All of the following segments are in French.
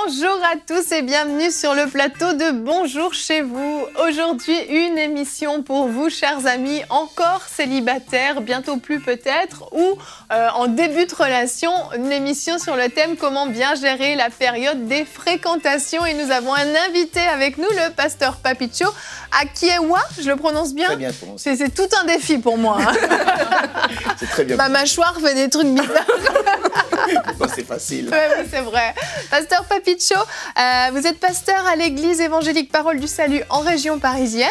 Bonjour à tous et bienvenue sur le plateau de Bonjour chez vous. Aujourd'hui, une émission pour vous, chers amis, encore célibataires, bientôt plus peut-être, ou en début de relation, une émission sur le thème comment bien gérer la période des fréquentations. Et nous avons un invité avec nous, le pasteur Papicho Akiewa, je le prononce bien? Très bien prononcé. C'est tout un défi pour moi. Hein. C'est très bien. Ma mâchoire fait des trucs bizarres. Bon, c'est facile. Oui, c'est vrai. Pasteur Papicho, vous êtes pasteur à l'église évangélique Parole du Salut en région parisienne,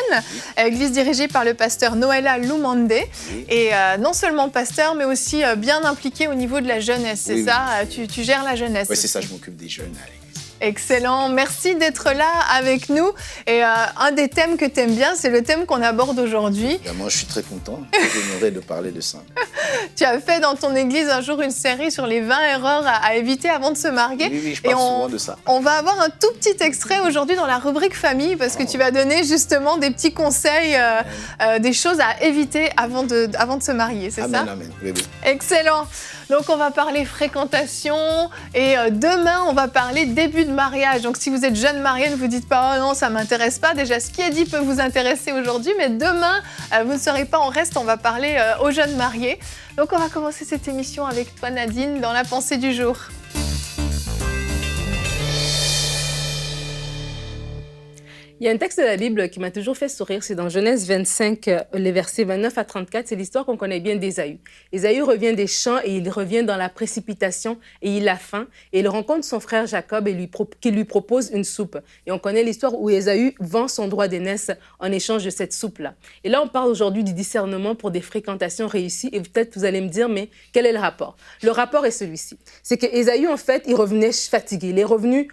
église dirigée par le pasteur Noëlla Lumande. Oui. Et non seulement pasteur, mais aussi bien impliqué au niveau de la jeunesse, c'est Oui, ça? Tu gères la jeunesse. Oui, c'est ça, je m'occupe des jeunes à l'église. Excellent, merci d'être là avec nous. Et un des thèmes que tu aimes bien, c'est le thème qu'on aborde aujourd'hui. Évidemment, je suis très content, j'aimerais de parler de ça. Tu as fait dans ton église un jour une série sur les 20 erreurs à éviter avant de se marier. Oui, je parle souvent de ça. On va avoir un tout petit extrait aujourd'hui dans la rubrique famille parce que tu vas donner justement des petits conseils, des choses à éviter avant de se marier, c'est ça? Amen, oui. Excellent. Donc on va parler fréquentation et demain on va parler début de mariage. Donc si vous êtes jeune marié, ne vous dites pas « Oh non, ça ne m'intéresse pas ». Déjà, ce qui est dit peut vous intéresser aujourd'hui, mais demain, vous ne serez pas en reste, on va parler aux jeunes mariés. Donc on va commencer cette émission avec toi Nadine dans la pensée du jour. Il y a un texte de la Bible qui m'a toujours fait sourire, c'est dans Genèse 25, les versets 29 à 34, c'est l'histoire qu'on connaît bien d'Ésaü. Ésaü revient des champs et il revient dans la précipitation et il a faim et il rencontre son frère Jacob qui lui propose une soupe. Et on connaît l'histoire où Ésaü vend son droit d'aînesse en échange de cette soupe-là. Et là, on parle aujourd'hui du discernement pour des fréquentations réussies et peut-être vous allez me dire, mais quel est le rapport? Le rapport est celui-ci. C'est que Ésaü, en fait, il revenait fatigué, il est revenu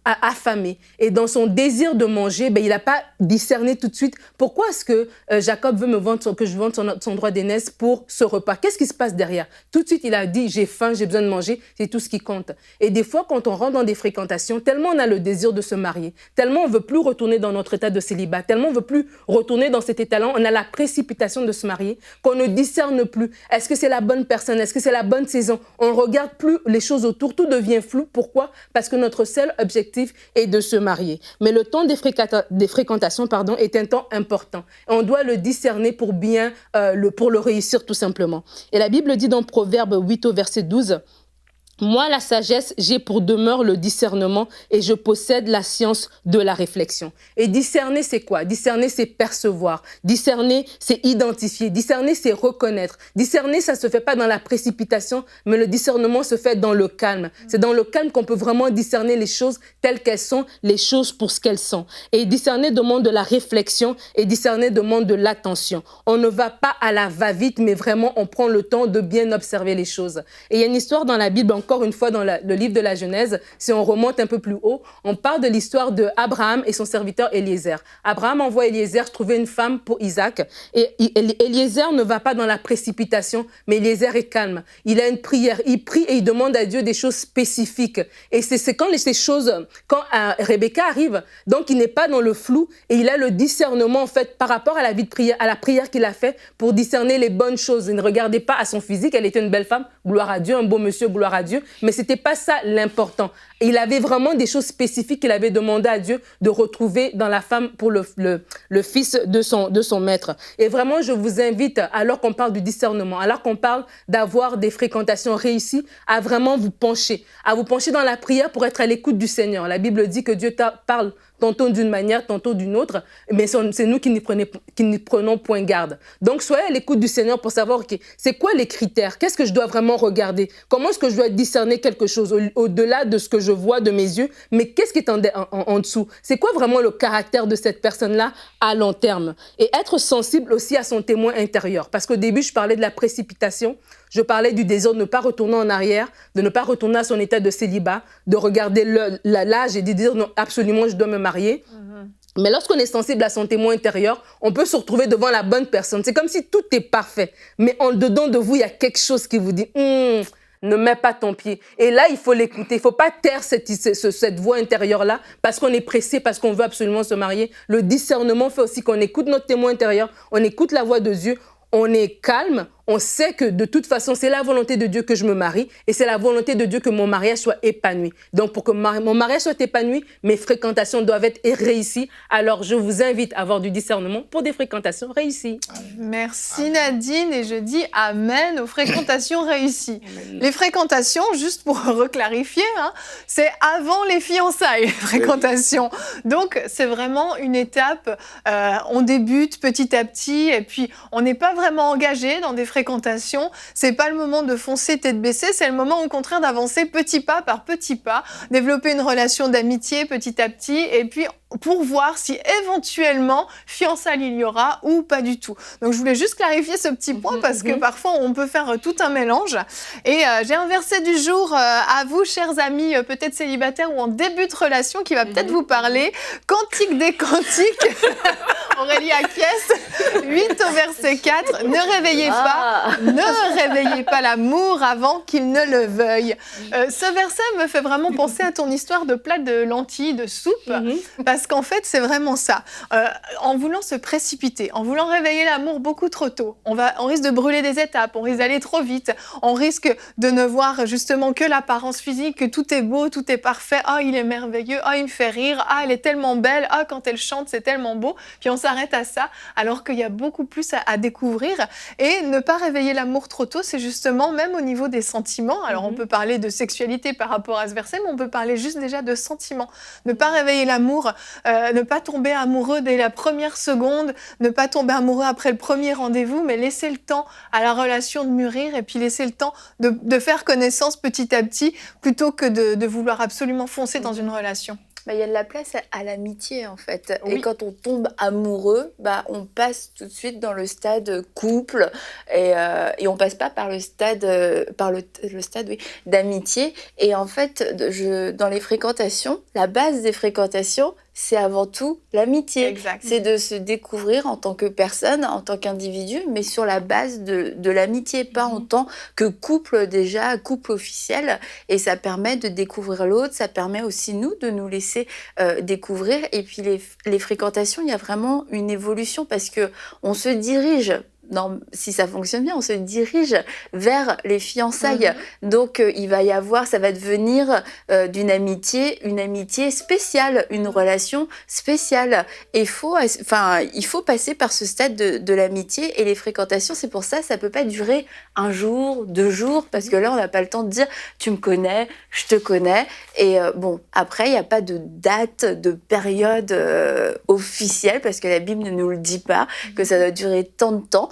affamé. Et dans son désir de manger, il n'a pas discerné tout de suite pourquoi est-ce que Jacob veut que je vende son droit d'aînesse pour ce repas. Qu'est-ce qui se passe derrière? Tout de suite, il a dit, j'ai faim, j'ai besoin de manger, c'est tout ce qui compte. Et des fois, quand on rentre dans des fréquentations, tellement on a le désir de se marier, tellement on ne veut plus retourner dans notre état de célibat, tellement on ne veut plus retourner dans cet état-là, on a la précipitation de se marier, qu'on ne discerne plus. Est-ce que c'est la bonne personne? Est-ce que c'est la bonne saison? On ne regarde plus les choses autour, tout devient flou. Pourquoi? Parce que notre seul objectif est de se marier. Mais le temps des fréquentations est un temps important. Et on doit le discerner pour le réussir tout simplement. Et la Bible dit dans Proverbe 8 au verset 12, moi, la sagesse, j'ai pour demeure le discernement et je possède la science de la réflexion. Et discerner, c'est quoi? Discerner, c'est percevoir. Discerner, c'est identifier. Discerner, c'est reconnaître. Discerner, ça se fait pas dans la précipitation, mais le discernement se fait dans le calme. C'est dans le calme qu'on peut vraiment discerner les choses telles qu'elles sont, les choses pour ce qu'elles sont. Et discerner demande de la réflexion et discerner demande de l'attention. On ne va pas à la va-vite, mais vraiment, on prend le temps de bien observer les choses. Et il y a une histoire dans la Bible, encore une fois dans le livre de la Genèse, si on remonte un peu plus haut, on parle de l'histoire d'Abraham et son serviteur Eliezer. Abraham envoie Eliezer trouver une femme pour Isaac et Eliezer ne va pas dans la précipitation, mais Eliezer est calme. Il a une prière, il prie et il demande à Dieu des choses spécifiques. Et c'est quand Rebecca arrive, donc il n'est pas dans le flou et il a le discernement en fait par rapport à la vie de prière, à la prière qu'il a fait pour discerner les bonnes choses. Il ne regardait pas à son physique, elle était une belle femme, gloire à Dieu, un beau monsieur, gloire à Dieu. Mais ce n'était pas ça l'important. Il avait vraiment des choses spécifiques qu'il avait demandé à Dieu de retrouver dans la femme pour le fils de son maître. Et vraiment, je vous invite, alors qu'on parle du discernement, alors qu'on parle d'avoir des fréquentations réussies, à vraiment vous pencher dans la prière pour être à l'écoute du Seigneur. La Bible dit que Dieu parle tantôt d'une manière, tantôt d'une autre, mais c'est nous qui n'y prenons point garde. Donc, soyez à l'écoute du Seigneur pour savoir, OK, c'est quoi les critères? Qu'est-ce que je dois vraiment regarder? Comment est-ce que je dois discerner quelque chose au-delà de ce que je vois de mes yeux? Mais qu'est-ce qui est en dessous? C'est quoi vraiment le caractère de cette personne-là à long terme? Et être sensible aussi à son témoin intérieur. Parce qu'au début, je parlais de la précipitation. Je parlais du désir de ne pas retourner en arrière, de ne pas retourner à son état de célibat, de regarder l'âge et de dire non, absolument, je dois me marier. Mais lorsqu'on est sensible à son témoin intérieur, on peut se retrouver devant la bonne personne. C'est comme si tout est parfait. Mais en dedans de vous, il y a quelque chose qui vous dit ne mets pas ton pied. Et là, il faut l'écouter. Il ne faut pas taire cette voix intérieure-là parce qu'on est pressé, parce qu'on veut absolument se marier. Le discernement fait aussi qu'on écoute notre témoin intérieur, on écoute la voix de Dieu, on est calme, on sait que de toute façon, c'est la volonté de Dieu que je me marie et c'est la volonté de Dieu que mon mariage soit épanoui. Donc, pour que mon mariage soit épanoui, mes fréquentations doivent être réussies. Alors, je vous invite à avoir du discernement pour des fréquentations réussies. Merci Nadine, et je dis amen aux fréquentations réussies. Les fréquentations, juste pour reclarifier, hein, c'est avant les fiançailles, les fréquentations. Donc, c'est vraiment une étape, on débute petit à petit, et puis on n'est pas vraiment engagé dans des fréquentations. C'est pas le moment de foncer tête baissée, c'est le moment au contraire d'avancer petit pas par petit pas, développer une relation d'amitié petit à petit, et puis pour voir si éventuellement fiançailles il y aura ou pas du tout. Donc je voulais juste clarifier ce petit point parce que parfois on peut faire tout un mélange. Et j'ai un verset du jour à vous, chers amis, peut-être célibataires ou en début de relation, qui va peut-être vous parler. Cantique des cantiques, Aurélie acquiesce, 8 au verset 4. Ne réveillez pas l'amour avant qu'il ne le veuille. Ce verset me fait vraiment penser à ton histoire de plat de lentilles, de soupe, parce qu'en fait, c'est vraiment ça. En voulant se précipiter, en voulant réveiller l'amour beaucoup trop tôt, on risque de brûler des étapes, on risque d'aller trop vite, on risque de ne voir justement que l'apparence physique, que tout est beau, tout est parfait. Ah, il est merveilleux, ah, il me fait rire, ah, elle est tellement belle, ah, quand elle chante, c'est tellement beau. Puis on s'arrête à ça, alors qu'il y a beaucoup plus à découvrir. Et ne pas réveiller l'amour trop tôt, c'est justement même au niveau des sentiments. Alors on peut parler de sexualité par rapport à ce verset, mais on peut parler juste déjà de sentiments. Ne pas réveiller l'amour, ne pas tomber amoureux dès la première seconde, ne pas tomber amoureux après le premier rendez-vous, mais laisser le temps à la relation de mûrir et puis laisser le temps de faire connaissance petit à petit plutôt que de vouloir absolument foncer dans une relation. Il y a de la place à l'amitié en fait. Oui. Et quand on tombe amoureux, on passe tout de suite dans le stade couple et on passe pas par le stade, d'amitié. Et en fait, dans les fréquentations, la base des fréquentations, c'est avant tout l'amitié. Exact. C'est de se découvrir en tant que personne, en tant qu'individu, mais sur la base de l'amitié, pas en tant que couple déjà, couple officiel. Et ça permet de découvrir l'autre, ça permet aussi nous de nous laisser découvrir. Et puis les fréquentations, il y a vraiment une évolution parce que on se dirige. Non, si ça fonctionne bien, on se dirige vers les fiançailles. Donc, il va y avoir, ça va devenir une amitié spéciale, une relation spéciale. Et il faut passer par ce stade de l'amitié et les fréquentations. C'est pour ça, ça peut pas durer 1 jour, 2 jours, parce que là, on n'a pas le temps de dire tu me connais, je te connais. Et après, il n'y a pas de date, de période officielle, parce que la Bible ne nous le dit pas, que ça doit durer tant de temps.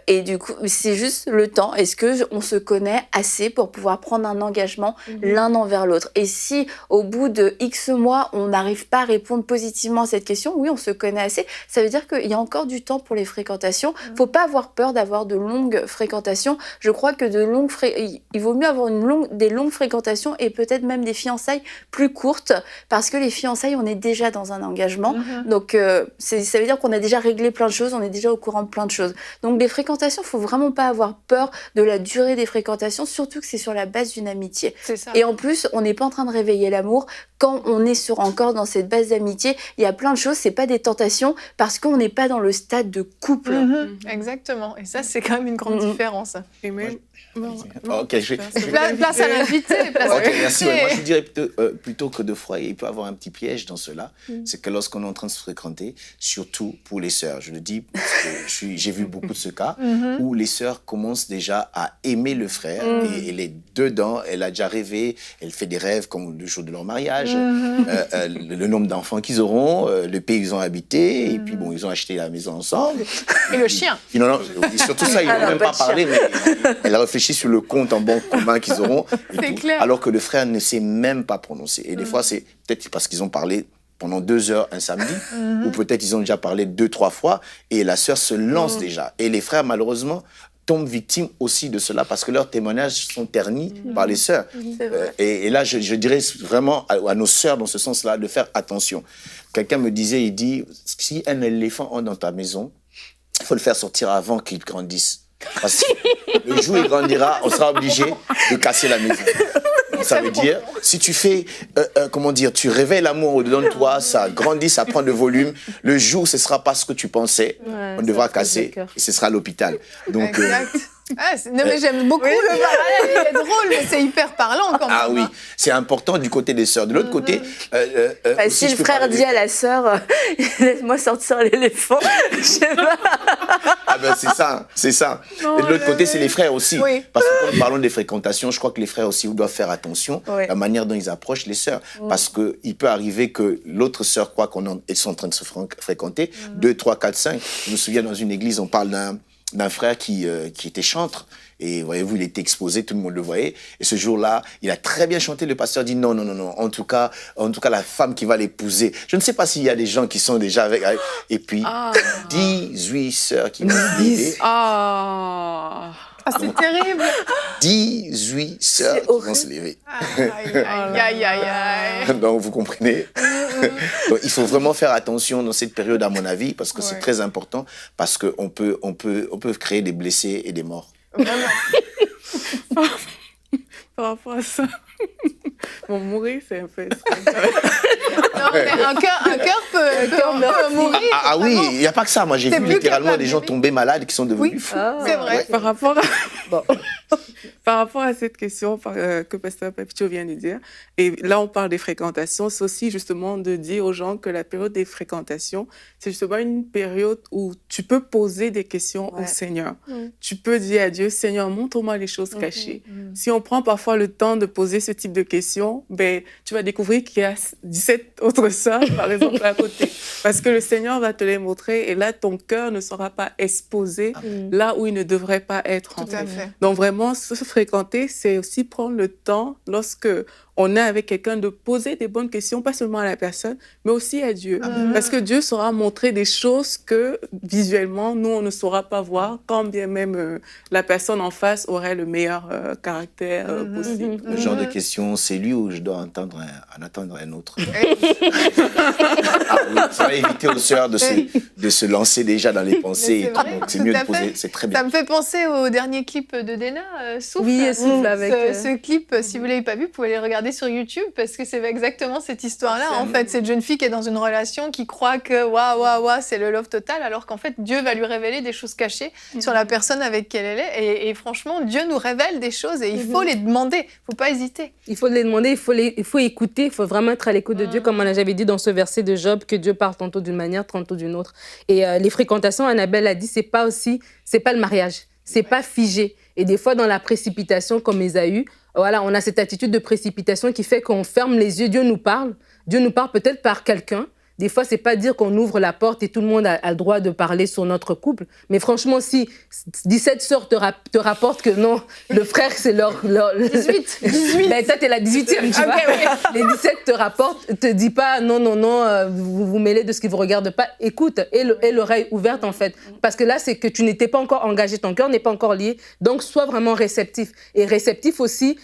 Et du coup, c'est juste le temps. Est-ce qu'on se connaît assez pour pouvoir prendre un engagement l'un envers l'autre? Et si, au bout de X mois, on n'arrive pas à répondre positivement à cette question, oui, on se connaît assez, ça veut dire qu'il y a encore du temps pour les fréquentations. Il ne faut pas avoir peur d'avoir de longues fréquentations. Je crois que il vaut mieux avoir des longues fréquentations et peut-être même des fiançailles plus courtes, parce que les fiançailles, on est déjà dans un engagement. Donc, ça veut dire qu'on a déjà réglé plein de choses, on est déjà au courant de plein de choses. Donc les fréquentations, il ne faut vraiment pas avoir peur de la durée des fréquentations, surtout que c'est sur la base d'une amitié. C'est ça. Et en plus, on n'est pas en train de réveiller l'amour. Quand on est encore dans cette base d'amitié, il y a plein de choses, c'est pas des tentations, parce qu'on n'est pas dans le stade de couple. Exactement. Et ça, c'est quand même une grande différence. Ok, Place à l'invité. Merci. Ouais, moi, je dirais plutôt que de fois, il peut y avoir un petit piège dans cela. C'est que lorsqu'on est en train de se fréquenter, surtout pour les sœurs, je le dis parce que j'ai vu beaucoup de ce cas, où les sœurs commencent déjà à aimer le frère et elle est dedans, elle a déjà rêvé, elle fait des rêves comme le jour de leur mariage, le nombre d'enfants qu'ils auront, le pays où ils ont habité, et puis bon, ils ont acheté la maison ensemble. Et le chien. Non, surtout ça, ils n'ont même pas parlé, mais elle a réfléchi sur le compte en banque commun qu'ils auront, et tout, clair. alors que le frère ne sait même pas prononcer. Et des fois, c'est peut-être parce qu'ils ont parlé pendant 2 heures un samedi, ou peut-être ils ont déjà parlé 2-3 fois, et la sœur se lance déjà. Et les frères, malheureusement, tombent victimes aussi de cela, parce que leurs témoignages sont ternis par les sœurs. Et là, je dirais vraiment à nos sœurs, dans ce sens-là, de faire attention. Quelqu'un me disait, il dit, si un éléphant entre dans ta maison, il faut le faire sortir avant qu'il grandisse. Parce que le jour où il grandira, on sera obligé de casser la maison. Ça veut dire, si tu fais, tu réveilles l'amour au-dedans de toi, ça grandit, ça prend de volume. Le jour où ce ne sera pas ce que tu pensais, on devra casser et ce sera l'hôpital. Donc, Non, mais j'aime beaucoup le parallèle, il est drôle, mais c'est hyper parlant quand même. Ah oui, c'est important du côté des sœurs. De l'autre côté... si le frère dit à la sœur, laisse-moi sortir l'éléphant, je sais pas. Ah ben c'est ça. Et de l'autre côté, c'est les frères aussi. Oui. Parce que quand nous parlons des fréquentations, je crois que les frères aussi doivent faire attention à la manière dont ils approchent les sœurs. Parce qu'il peut arriver que l'autre sœur croit qu'elles sont en train de se fréquenter. 2, 3, 4, 5. Je me souviens, dans une église, on parle d'un frère qui était chantre. Et voyez-vous, il était exposé, tout le monde le voyait. Et ce jour-là, il a très bien chanté. Le pasteur dit non. En tout cas, la femme qui va l'épouser. Je ne sais pas s'il y a des gens qui sont déjà avec. Et puis, 18 sœurs qui vont se lever. Ah, c'est terrible. 18 sœurs qui vont se lever. Aïe. Donc, vous comprenez. Donc, il faut vraiment faire attention dans cette période, à mon avis, parce que c'est très important, parce qu'on peut créer des blessés et des morts. Vraiment. Par rapport à ça, bon, mourir, c'est un peu... Non, mais un cœur peut mourir. Ah oui, il n'y a pas que ça. Moi, j'ai vu littéralement des gens tomber malades qui sont devenus fous. C'est vrai. Par rapport à cette question que Pasteur Papito vient de dire, et là, on parle des fréquentations, c'est aussi justement de dire aux gens que la période des fréquentations, c'est justement une période où tu peux poser des questions au Seigneur. Tu peux dire à Dieu, Seigneur, montre-moi les choses cachées. Si on prend parfois le temps de poser ce type de questions, ben, tu vas découvrir qu'il y a 17 autres sœurs, par exemple, à côté. Parce que le Seigneur va te les montrer et là, ton cœur ne sera pas exposé là où il ne devrait pas être. Tout à fait. Donc vraiment, se fréquenter, c'est aussi prendre le temps, lorsque on est avec quelqu'un, de poser des bonnes questions, pas seulement à la personne, mais aussi à Dieu. Parce que Dieu saura montrer des choses que, visuellement, nous, on ne saura pas voir, quand bien même la personne en face aurait le meilleur caractère possible. Le genre de question, c'est lui ou je dois en attendre un autre. Ça va éviter aux sœurs de se lancer déjà dans les pensées. C'est mieux de poser, c'est très bien. Ça me fait penser au dernier clip de Dena, Souffle. Oui, Souffle avec... Ce clip, si vous ne l'avez pas vu, vous pouvez le regarder sur YouTube parce que c'est exactement cette histoire-là. En fait, cette jeune fille qui est dans une relation qui croit que waouh, c'est le love total, alors qu'en fait, Dieu va lui révéler des choses cachées sur la personne avec qui elle est. Et franchement, Dieu nous révèle des choses et il faut les demander. Il ne faut pas hésiter. Il faut les demander, il faut écouter, il faut vraiment être à l'écoute de Dieu, comme on avait dit dans ce verset de Job, que Dieu parle tantôt d'une manière, tantôt d'une autre. Et les fréquentations, Annabelle a dit, c'est pas le mariage, c'est pas figé. Et des fois, dans la précipitation, comme Ésaü, voilà, on a cette attitude de précipitation qui fait qu'on ferme les yeux. Dieu nous parle peut-être par quelqu'un. Des fois, c'est pas dire qu'on ouvre la porte et tout le monde a le droit de parler sur notre couple. Mais franchement, si 17 sœurs te rapportent que non, le frère, c'est leur 18. Ben, toi, t'es la 18e, tu vois. Les 17 te rapportent, te dis pas non, vous vous mêlez de ce qui vous regarde pas. Écoute, et l'oreille ouverte, en fait. Parce que là, c'est que tu n'étais pas encore engagé, ton cœur n'est pas encore lié. Donc, sois vraiment réceptif. Et réceptif aussi,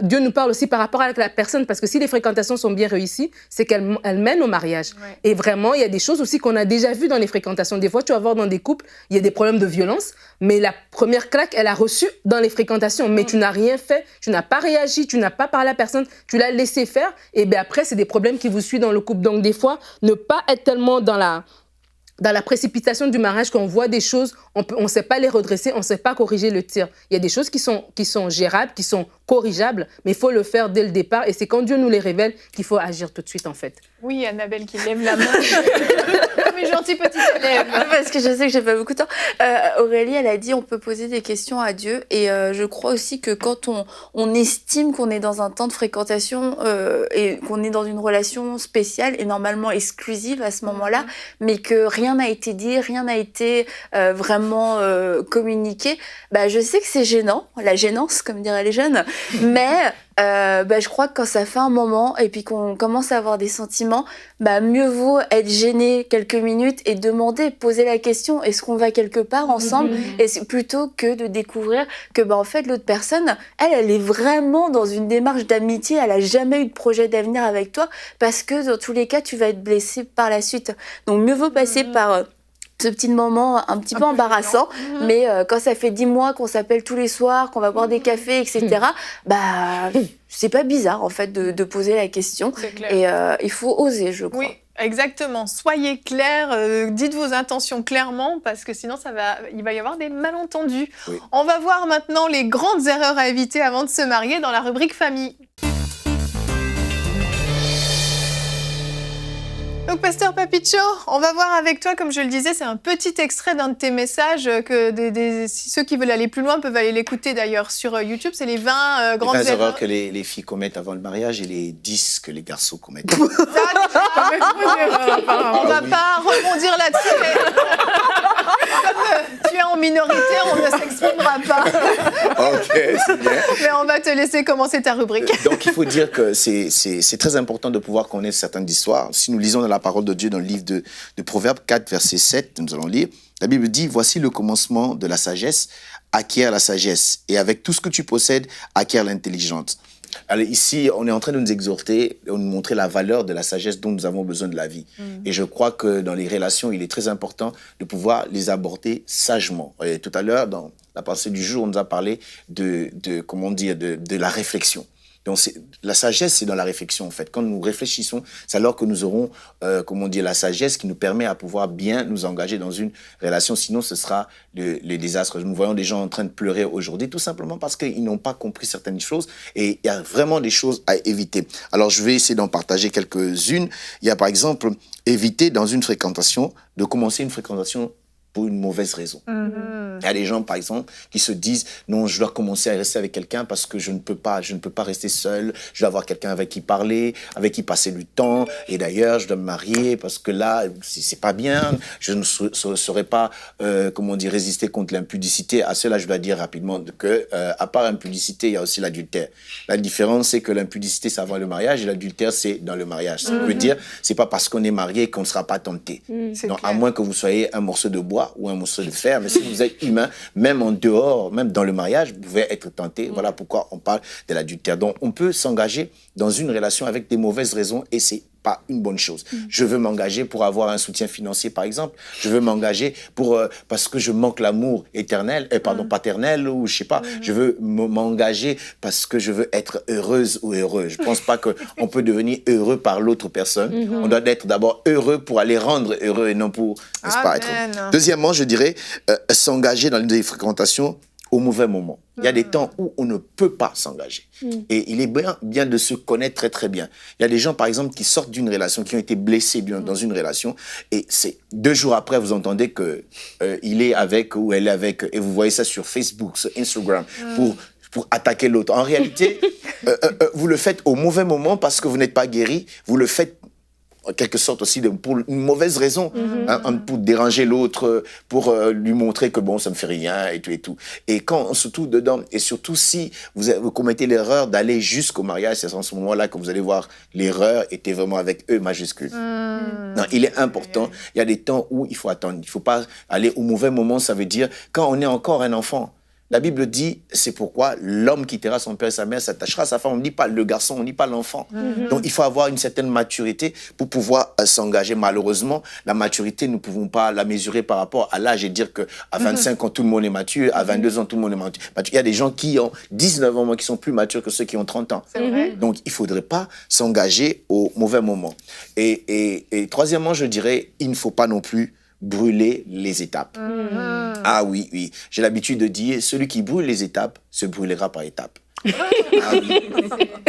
Dieu nous parle aussi par rapport à la personne, parce que si les fréquentations sont bien réussies, c'est qu'elles mènent au mariage. Ouais. Et vraiment, il y a des choses aussi qu'on a déjà vues dans les fréquentations. Des fois, tu vas voir dans des couples, il y a des problèmes de violence, mais la première claque, elle a reçu dans les fréquentations. Mais tu n'as rien fait, tu n'as pas réagi, tu n'as pas parlé à la personne, tu l'as laissé faire, et bien après, c'est des problèmes qui vous suivent dans le couple. Donc des fois, ne pas être tellement dans la précipitation du mariage, quand on voit des choses, on ne sait pas les redresser, on ne sait pas corriger le tir. Il y a des choses qui sont gérables, qui sont corrigeables, mais il faut le faire dès le départ. Et c'est quand Dieu nous les révèle qu'il faut agir tout de suite, en fait. Oui, Annabelle qui lève la main. Mes gentils petits élèves. Parce que je sais que j'ai pas beaucoup de temps. Aurélie, elle a dit on peut poser des questions à Dieu. Et je crois aussi que quand on estime qu'on est dans un temps de fréquentation et qu'on est dans une relation spéciale et normalement exclusive à ce moment-là, mais que rien n'a été dit, rien n'a été vraiment communiqué, bah, je sais que c'est gênant, la gênance, comme diraient les jeunes, mais je crois que quand ça fait un moment et puis qu'on commence à avoir des sentiments, bah, mieux vaut être gêné quelques minutes et demander, poser la question, est-ce qu'on va quelque part ensemble, et plutôt que de découvrir que en fait l'autre personne, elle est vraiment dans une démarche d'amitié, elle a jamais eu de projet d'avenir avec toi, parce que dans tous les cas tu vas être blessé par la suite. Donc mieux vaut passer par ce petit moment un petit peu embarrassant, mais quand ça fait 10 mois qu'on s'appelle tous les soirs, qu'on va boire des cafés, etc., bah, c'est pas bizarre en fait de poser la question. Et il faut oser, je crois. Oui. Exactement. Soyez clairs, dites vos intentions clairement parce que sinon il va y avoir des malentendus. Oui. On va voir maintenant les grandes erreurs à éviter avant de se marier dans la rubrique famille. Donc, Pasteur Papicho, on va voir avec toi, comme je le disais, c'est un petit extrait d'un de tes messages que ceux qui veulent aller plus loin peuvent aller l'écouter d'ailleurs sur YouTube. C'est les 20 grandes Les 20 erreurs erreurs que les filles commettent avant le mariage et les 10 que les garçons commettent. On va pas rebondir là-dessus, mais comme tu es en minorité, on ne s'exprimera pas. Ok, c'est bien. Mais on va te laisser commencer ta rubrique. Donc, il faut dire que c'est très important de pouvoir connaître certaines histoires. Si nous lisons dans la parole de Dieu, dans le livre de Proverbes 4, verset 7, nous allons lire, la Bible dit « Voici le commencement de la sagesse, acquiert la sagesse, et avec tout ce que tu possèdes, acquiert l'intelligence. » Alors ici, on est en train de nous exhorter, de nous montrer la valeur de la sagesse dont nous avons besoin de la vie. Et je crois que dans les relations, il est très important de pouvoir les aborder sagement. Et tout à l'heure, dans la pensée du jour, on nous a parlé de la réflexion. Donc, la sagesse, c'est dans la réflexion, en fait. Quand nous réfléchissons, c'est alors que nous aurons, la sagesse qui nous permet à pouvoir bien nous engager dans une relation. Sinon, ce sera le désastre. Nous voyons des gens en train de pleurer aujourd'hui, tout simplement parce qu'ils n'ont pas compris certaines choses. Et il y a vraiment des choses à éviter. Alors, je vais essayer d'en partager quelques-unes. Il y a, par exemple, éviter dans une fréquentation, de commencer une fréquentation pour une mauvaise raison. Il y a des gens, par exemple, qui se disent « Non, je dois commencer à rester avec quelqu'un parce que je ne peux pas rester seul. Je dois avoir quelqu'un avec qui parler, avec qui passer du temps. Et d'ailleurs, je dois me marier parce que là, c'est pas bien. Je ne saurais pas, résister contre l'impudicité. » À cela, je dois dire rapidement que, à part l'impudicité, il y a aussi l'adultère. La différence, c'est que l'impudicité, c'est avant le mariage et l'adultère, c'est dans le mariage. Ça veut dire, c'est pas parce qu'on est marié qu'on ne sera pas tenté. Donc, à moins que vous soyez un morceau de bois ou un morceau de fer, mais si vous êtes humain, même en dehors, même dans le mariage, vous pouvez être tenté. Voilà pourquoi on parle de l'adultère. Donc, on peut s'engager dans une relation avec des mauvaises raisons et c'est pas une bonne chose. Je veux m'engager pour avoir un soutien financier, par exemple. Je veux m'engager parce que je manque l'amour paternel, ou je sais pas. Je veux m'engager parce que je veux être heureuse ou heureux. Je pense pas qu'on peut devenir heureux par l'autre personne. On doit être d'abord heureux pour aller rendre heureux et non pour, n'est-ce pas, être... Deuxièmement, je dirais, s'engager dans des fréquentations au mauvais moment. Il y a des temps où on ne peut pas s'engager. Et il est bien de se connaître très, très bien. Il y a des gens, par exemple, qui sortent d'une relation, qui ont été blessés dans une relation, et c'est 2 jours après, vous entendez qu'il est avec ou elle est avec, et vous voyez ça sur Facebook, sur Instagram, pour attaquer l'autre. En réalité, vous le faites au mauvais moment parce que vous n'êtes pas guéri. Vous le faites en quelque sorte aussi pour une mauvaise raison, pour déranger l'autre, pour lui montrer que bon, ça me fait rien et tout et tout. Et quand surtout dedans, et surtout si vous commettez l'erreur d'aller jusqu'au mariage, c'est en ce moment-là que vous allez voir l'erreur était vraiment avec E majuscule. Non, il est important. Il y a des temps où il faut attendre. Il ne faut pas aller au mauvais moment. Ça veut dire quand on est encore un enfant. La Bible dit, c'est pourquoi l'homme quittera son père et sa mère, s'attachera à sa femme. On ne dit pas le garçon, on ne dit pas l'enfant. Donc, il faut avoir une certaine maturité pour pouvoir s'engager. Malheureusement, la maturité, nous ne pouvons pas la mesurer par rapport à l'âge et dire qu'à 25 ans, tout le monde est mature, à 22 ans, tout le monde est mature. Il y a des gens qui ont 19 ans, qui sont plus matures que ceux qui ont 30 ans. Donc, il ne faudrait pas s'engager au mauvais moment. Et troisièmement, je dirais, il ne faut pas non plus brûler les étapes. Ah oui. J'ai l'habitude de dire, celui qui brûle les étapes se brûlera par étapes. Ah oui.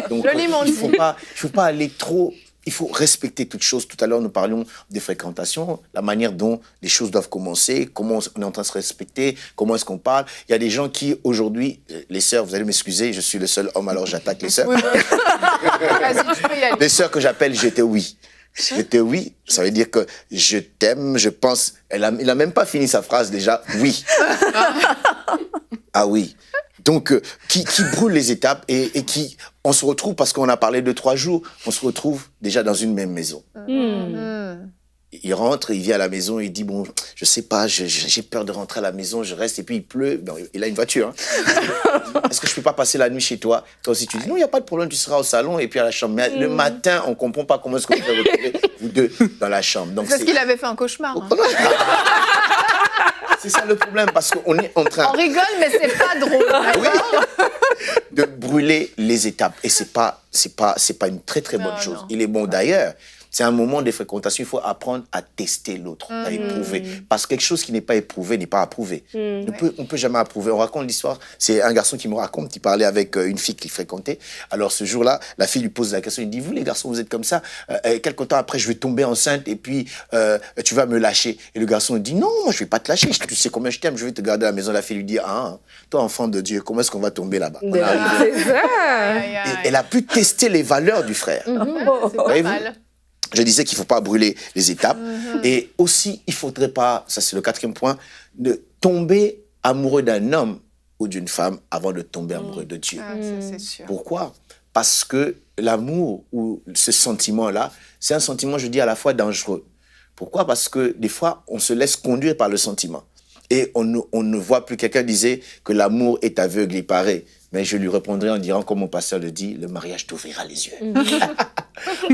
Donc, il faut pas aller trop... Il faut respecter toutes choses. Tout à l'heure, nous parlions des fréquentations, la manière dont les choses doivent commencer, comment on est en train de se respecter, comment est-ce qu'on parle. Il y a des gens qui, aujourd'hui, les sœurs, vous allez m'excuser, je suis le seul homme, alors j'attaque les sœurs. Vas-y, tu peux y aller. Les sœurs que j'appelle j'étais oui. J'étais oui, ça veut dire que je t'aime, je pense... Il a même pas fini sa phrase déjà, oui. Ah oui. Donc, qui brûle les étapes et qui... On se retrouve, parce qu'on a parlé de 3 jours, on se retrouve déjà dans une même maison. Il rentre, il vient à la maison, il dit, bon, je sais pas, j'ai peur de rentrer à la maison, je reste, et puis il pleut. Bon, il a une voiture. Hein. Est-ce que je peux pas passer la nuit chez toi? Toi aussi, tu dis, non, il n'y a pas de problème, tu seras au salon et puis à la chambre. Mais le matin, on comprend pas comment est-ce que vous pouvez retrouver, vous deux, dans la chambre. Donc, parce qu'il avait fait un cauchemar. Hein. C'est ça le problème, parce qu'on est en train... On rigole, mais c'est pas drôle. Oui. De brûler les étapes. Et c'est pas une très, très bonne chose. Non. Il est bon d'ailleurs C'est un moment de fréquentation. Il faut apprendre à tester l'autre, à éprouver. Parce que quelque chose qui n'est pas éprouvé n'est pas approuvé. On peut jamais approuver. On raconte l'histoire. C'est un garçon qui me raconte. Il parlait avec une fille qu'il fréquentait. Alors ce jour-là, la fille lui pose la question. Il dit, vous les garçons, vous êtes comme ça. Quelque temps après, je vais tomber enceinte et puis tu vas me lâcher. Et le garçon dit, non, moi je vais pas te lâcher. Tu sais combien je t'aime. Je vais te garder à la maison. La fille lui dit, ah, toi enfant de Dieu, comment est-ce qu'on va tomber là-bas? C'est ça. Et elle a pu tester les valeurs du frère. C'est pas Voyez-vous? mal. Je disais qu'il ne faut pas brûler les étapes. Et aussi, il ne faudrait pas, ça c'est le 4e point, de tomber amoureux d'un homme ou d'une femme avant de tomber amoureux de Dieu. Ah, ça, c'est sûr. Pourquoi? Parce que l'amour ou ce sentiment-là, c'est un sentiment, je dis, à la fois dangereux. Pourquoi? Parce que des fois, on se laisse conduire par le sentiment. Et on ne voit plus, quelqu'un disait que l'amour est aveugle, il paraît. Mais je lui répondrai en disant, comme mon pasteur le dit, le mariage t'ouvrira les yeux.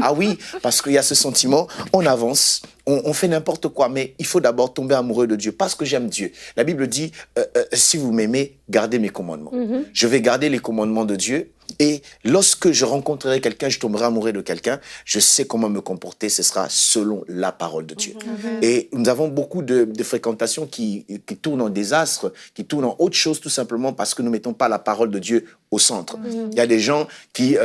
Ah oui, parce qu'il y a ce sentiment, on avance, on fait n'importe quoi, mais il faut d'abord tomber amoureux de Dieu, parce que j'aime Dieu. La Bible dit, si vous m'aimez, gardez mes commandements. Je vais garder les commandements de Dieu, et lorsque je rencontrerai quelqu'un, je tomberai amoureux de quelqu'un, je sais comment me comporter, ce sera selon la parole de Dieu. Et nous avons beaucoup de fréquentations qui tournent en désastre, qui tournent en autre chose, tout simplement parce que nous ne mettons pas la parole de Dieu au centre. Il y a des gens qui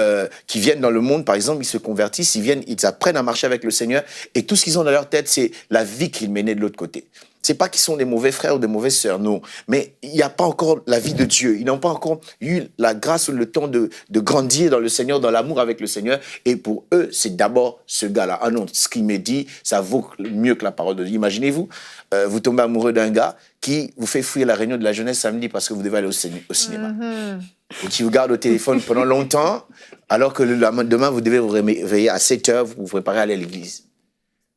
viennent dans le monde, par exemple, ils se convertissent, ils apprennent à marcher avec le Seigneur, et tout ce qu'ils ont dans leur tête, c'est la vie qu'ils menaient de l'autre côté. C'est pas qu'ils sont des mauvais frères ou des mauvaises sœurs, non. Mais il n'y a pas encore la vie de Dieu. Ils n'ont pas encore eu la grâce ou le temps de grandir dans le Seigneur, dans l'amour avec le Seigneur. Et pour eux, c'est d'abord ce gars-là. Ah non, ce qu'il me dit, ça vaut mieux que la parole de Dieu. Imaginez-vous, vous tombez amoureux d'un gars qui vous fait fuir la réunion de la jeunesse samedi parce que vous devez aller au cinéma. Ou qui vous garde au téléphone pendant longtemps, alors que demain, vous devez vous réveiller à 7h, vous vous préparez à aller à l'église.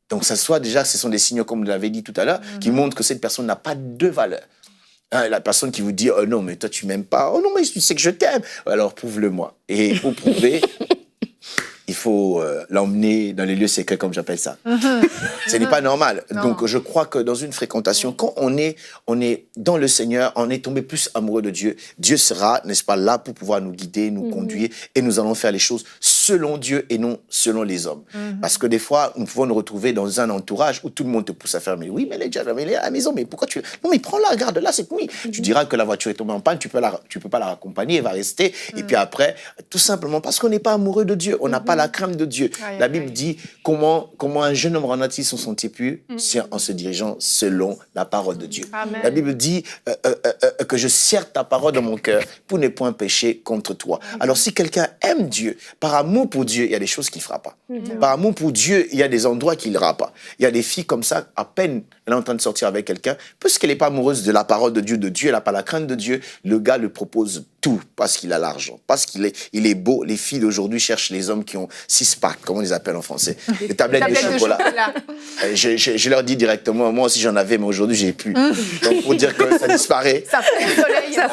Donc, ça soit déjà, ce sont des signaux, comme vous l'avez dit tout à l'heure, qui montrent que cette personne n'a pas de valeur. Hein, la personne qui vous dit « Oh non, mais toi, tu m'aimes pas. Oh non, mais tu sais que je t'aime. » Alors, prouve-le-moi. Et pour prouver, il faut l'emmener dans les lieux secrets, comme j'appelle ça. Ce n'est pas normal. Non. Donc, je crois que dans une fréquentation, quand on est dans le Seigneur, on est tombé plus amoureux de Dieu, Dieu sera, n'est-ce pas, là pour pouvoir nous guider, nous conduire, et nous allons faire les choses selon Dieu et non selon les hommes. Parce que des fois, nous pouvons nous retrouver dans un entourage où tout le monde te pousse à faire « Mais oui, mais elle est déjà à la maison, mais pourquoi tu... Non, mais prends-la, garde-la cette nuit. » Tu diras que la voiture est tombée en panne, tu peux pas la raccompagner, elle va rester. Et puis après, tout simplement parce qu'on n'est pas amoureux de Dieu, on n'a pas la crainte de Dieu. La Bible dit comment un jeune homme rendra-t-il son sentier pur? C'est en se dirigeant selon la parole de Dieu. Amen. La Bible dit que je serre ta parole dans mon cœur pour ne point pécher contre toi. Alors si quelqu'un aime Dieu, par amour pour Dieu, il y a des choses qu'il ne fera pas. Par amour pour Dieu, il y a des endroits qu'il n'ira pas. Il y a des filles comme ça, à peine elle est en train de sortir avec quelqu'un, puisqu'elle n'est pas amoureuse de la parole de Dieu, elle n'a pas la crainte de Dieu, le gars lui propose tout parce qu'il a l'argent, parce qu'il est beau. Les filles d'aujourd'hui cherchent les hommes qui ont 6-pack, comment on les appelle en français, les tablettes de chocolat. Je leur dis directement, moi aussi j'en avais, mais aujourd'hui j'ai plus. Donc pour dire que ça disparaît. Ça fait le soleil. Ça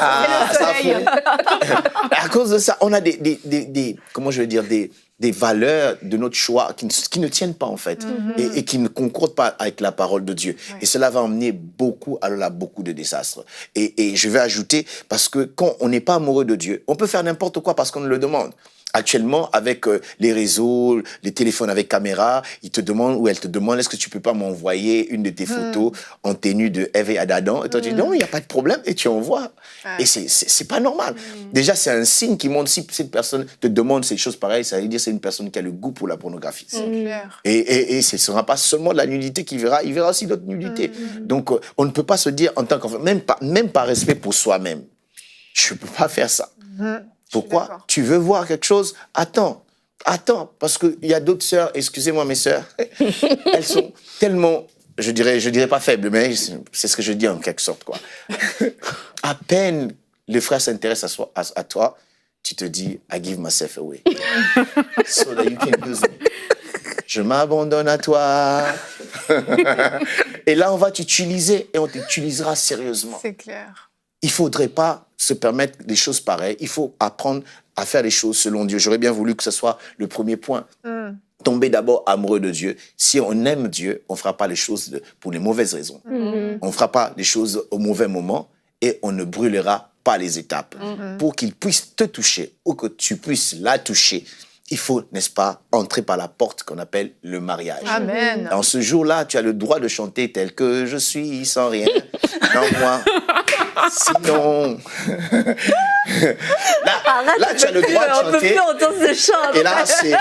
fait le soleil. À cause de ça, on a comment je veux dire, des valeurs de notre choix qui ne tiennent pas en fait et qui ne concordent pas avec la parole de Dieu. Et cela va emmener beaucoup de désastres. Et je vais ajouter, parce que quand on n'est pas amoureux de Dieu, on peut faire n'importe quoi parce qu'on nous le demande. Actuellement, avec les réseaux, les téléphones avec caméra, ils te demandent ou elles te demandent est-ce que tu peux pas m'envoyer une de tes photos en tenue de Ève et Adam. Et toi, tu dis non, il n'y a pas de problème et tu envoies. Et c'est pas normal. Déjà, c'est un signe qui montre si cette personne te demande ces choses pareilles, ça veut dire que c'est une personne qui a le goût pour la pornographie. C'est clair. Et ce ne sera pas seulement de la nudité qu'il verra, il verra aussi d'autres nudités. Donc, on ne peut pas se dire en tant qu'enfant, même par respect pour soi-même, je ne peux pas faire ça. Pourquoi? Tu veux voir quelque chose? Attends, parce qu'il y a d'autres sœurs, excusez-moi mes sœurs, elles sont tellement, je dirais pas faibles, mais c'est ce que je dis en quelque sorte, quoi. À peine le frère s'intéresse à toi, tu te dis, I give myself away. So that you can use me. Je m'abandonne à toi. Et là, on va t'utiliser et on t'utilisera sérieusement. C'est clair. Il ne faudrait pas se permettre des choses pareilles. Il faut apprendre à faire les choses selon Dieu. J'aurais bien voulu que ce soit le premier point. Tomber d'abord amoureux de Dieu. Si on aime Dieu, on ne fera pas les choses pour les mauvaises raisons. On ne fera pas les choses au mauvais moment et on ne brûlera pas les étapes pour qu'il puisse te toucher ou que tu puisses la toucher. il faut, n'est-ce pas, entrer par la porte qu'on appelle le mariage. Amen. En ce jour-là, tu as le droit de chanter tel que je suis, sans rien en moi. Sinon, là, tu as le droit de chanter. On peut plus entendre ce chant. Et là, c'est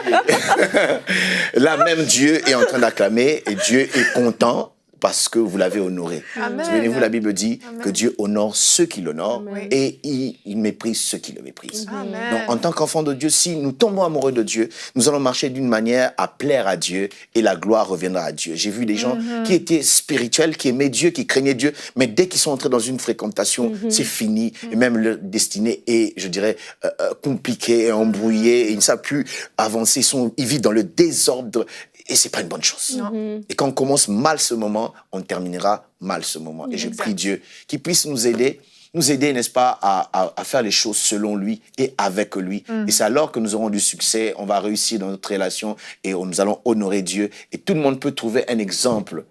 là même Dieu est en train d'acclamer et Dieu est content parce que vous l'avez honoré. Amen. Souvenez-vous, la Bible dit Amen. que Dieu honore ceux qui l'honorent Amen. et il méprise ceux qui le méprisent. Amen. Donc, en tant qu'enfant de Dieu, si nous tombons amoureux de Dieu, nous allons marcher d'une manière à plaire à Dieu et la gloire reviendra à Dieu. J'ai vu des gens qui étaient spirituels, qui aimaient Dieu, qui craignaient Dieu, mais dès qu'ils sont entrés dans une fréquentation, c'est fini. Et même leur destinée est, je dirais, compliquée, embrouillée, et ils ne savent plus avancer, ils vivent dans le désordre. Et c'est pas une bonne chose. Et quand on commence mal ce moment, on terminera mal ce moment. Et je prie Dieu qu'il puisse nous aider, n'est-ce pas, à faire les choses selon lui et avec lui. Et c'est alors que nous aurons du succès, on va réussir dans notre relation et nous allons honorer Dieu. Et tout le monde peut trouver un exemple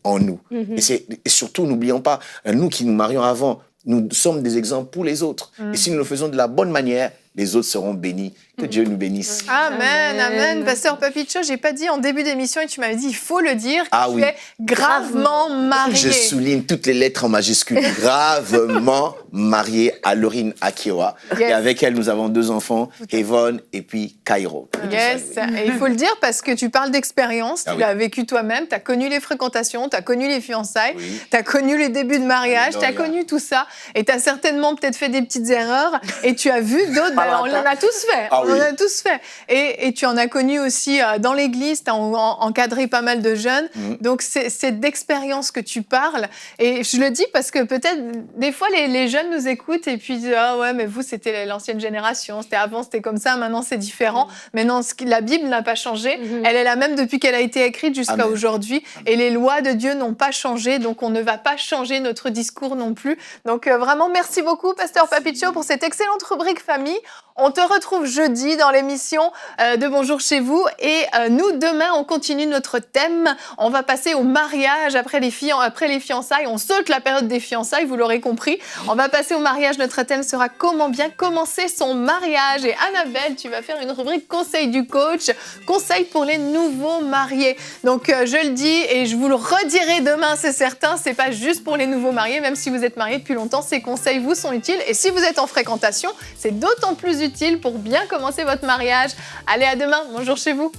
en nous. Et surtout, n'oublions pas, nous qui nous marions avant, nous sommes des exemples pour les autres. Et si nous le faisons de la bonne manière, les autres seront bénis. Que Dieu nous bénisse. Amen, amen. Amen. Pasteur Papicho, j'ai pas dit en début d'émission et tu m'avais dit, il faut le dire, que Ah tu oui. es gravement marié. Je souligne toutes les lettres en majuscule. Gravement marié à Laurine Akioa. Yes. Et avec elle, nous avons 2 enfants, Yvonne et puis Cairo. Yes, et il faut le dire parce que tu parles d'expérience, Ah tu oui. l'as vécu toi-même, tu as connu les fréquentations, tu as connu les fiançailles, Oui. tu as connu les débuts de mariage, tu as Alléluia. connu tout ça, et tu as certainement peut-être fait des petites erreurs, et tu as vu d'autres, on en a tous fait, Ah on oui. en a tous fait. Et tu en as connu aussi dans l'église, tu as encadré pas mal de jeunes, donc c'est d'expérience que tu parles, et je le dis parce que peut-être, des fois, les jeunes nous écoutent, et puis disent, ah ouais, mais vous, c'était l'ancienne génération, c'était avant, c'était comme ça, maintenant c'est différent. Mais non, la Bible n'a pas changé. Elle est la même depuis qu'elle a été écrite jusqu'à Amen. aujourd'hui. Et les lois de Dieu n'ont pas changé, donc on ne va pas changer notre discours non plus. Donc vraiment, merci beaucoup, Pasteur Papicho, pour cette excellente rubrique famille. On te retrouve jeudi dans l'émission de Bonjour chez vous. Et nous, demain, on continue notre thème. On va passer au mariage après les fiançailles. On saute la période des fiançailles, vous l'aurez compris. On va passer au mariage. Notre thème sera comment bien commencer son mariage. Et Annabelle, tu vas faire une rubrique conseil du coach, conseil pour les nouveaux mariés. Donc je le dis et je vous le redirai demain, c'est certain. C'est pas juste pour les nouveaux mariés, même si vous êtes mariés depuis longtemps, ces conseils vous sont utiles. Et si vous êtes en fréquentation, c'est d'autant plus utile pour bien commencer votre mariage. Allez, à demain. Bonjour chez vous.